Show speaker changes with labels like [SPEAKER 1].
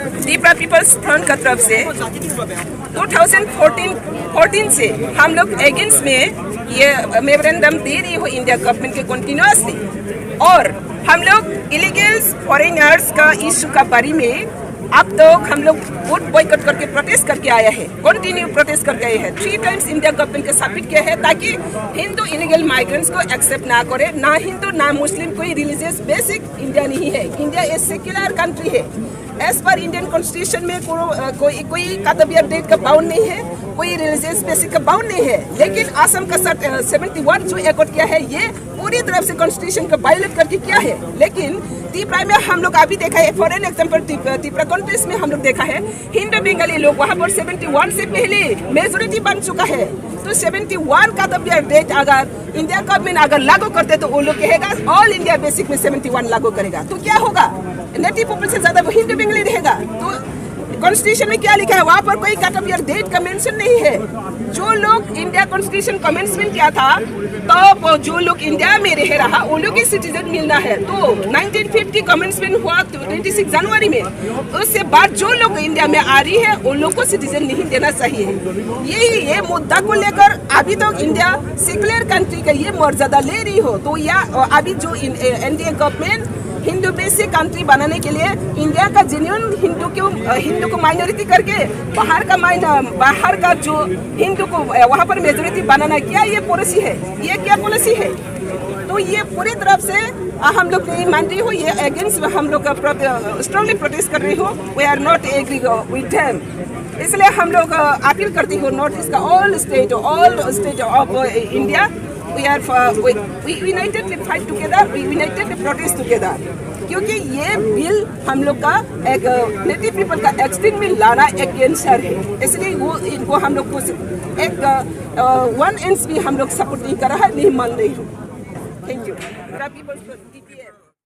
[SPEAKER 1] Tripura peoples front की तरफ से 2014 से हम लोग अगेंस्ट में ये मेमोरेंडम दे रही हो इंडिया गवर्नमेंट के कंटिन्यूसली, और हम लोग इलीगल्स फॉरेनर्स का इशू का बारे में अब तक हम लोग वोट बॉयकॉट करके प्रोटेस्ट करके आया है, कंटिन्यू प्रोटेस्ट करके आए हैं। 3 टाइम्स इंडिया गवर्नमेंट के सबमिट किया है ताकि हिंदू इलीगल माइग्रेंट्स को एक्सेप्ट ना करे, ना हिंदू ना मुस्लिम, कोई रिलीजियस बेसिक इंडिया नहीं है। इंडिया एक सेक्युलर कंट्री है। एज पर इंडियन कॉन्स्टिट्यूशन में कोई कर्तव्य डेट का बाउंड नहीं है, कोई रिलीजियस बेसिक का बाउंड नहीं है। लेकिन असम का 71 जो एकॉर्ड किया है ये पूरी तरफ से कॉन्स्टिट्यूशन को वायलेट करके किया है। लेकिन त्रिपुरा में हम लोग अभी देखा है, for an example Tripura contest में हम लोग देखा है हिंदू बंगाली लोग वहाँ पर 71 से पहले मेजोरिटी बन चुका है। तो 71 का डेट अगर इंडिया गवर्नमेंट अगर लागू करते तो वो लोग कहेगा ऑल इंडिया बेसिक में 71 लागू करेगा, तो क्या होगा? नेटिव पीपल से ज्यादा वो हिंदू बंगाली रहेगा। तो कॉन्स्टिट्यूशन में क्या लिखा है? वहाँ पर कोई कैटेगरी डेट का मेंशन नहीं है। जो लोग इंडिया कॉन्स्टिट्यूशन कमेंसमेंट किया था तो जो लोग इंडिया में रह रहा वो लोग की सिटीजन मिलना है। तो 1950 कमेंसमेंट हुआ 26 जनवरी में, उससे बाद जो लोग इंडिया में आ रही है उन लोग को सिटीजन नहीं देना चाहिए। ये मुद्दा को लेकर अभी तो इंडिया सेक्युलर कंट्री का ये मर्यादा ले रही हो, तो या अभी जो NDA government Hindu basic country बनाने के लिए इंडिया का जेन्युइन हिंदू को माइनॉरिटी करके बाहर का जो हिंदू को वहाँ पर मेजोरिटी बनाना, क्या ये पॉलिसी है? ये क्या पॉलिसी है? तो ये पूरी तरफ से हम लोग नहीं मान रही हो, ये अगेंस्ट हम लोग स्ट्रांगली प्रोटेस्ट कर रही हो। We are not agree with them. इसलिए हम लोग अपील करती हो नॉर्थ ईस्ट का all state of India, we unitedly fight together, we unitedly protest together, क्योंकि ये बिल हम लोग का एक नेटिव पीपल का एक्सटिंक्ट में लाना एक कैंसर है। इसलिए वो इनको हम लोग को एक 1 इंच भी हम लोग सपोर्ट नहीं कर रहा है, नहीं मान रही हूँ। Thank you.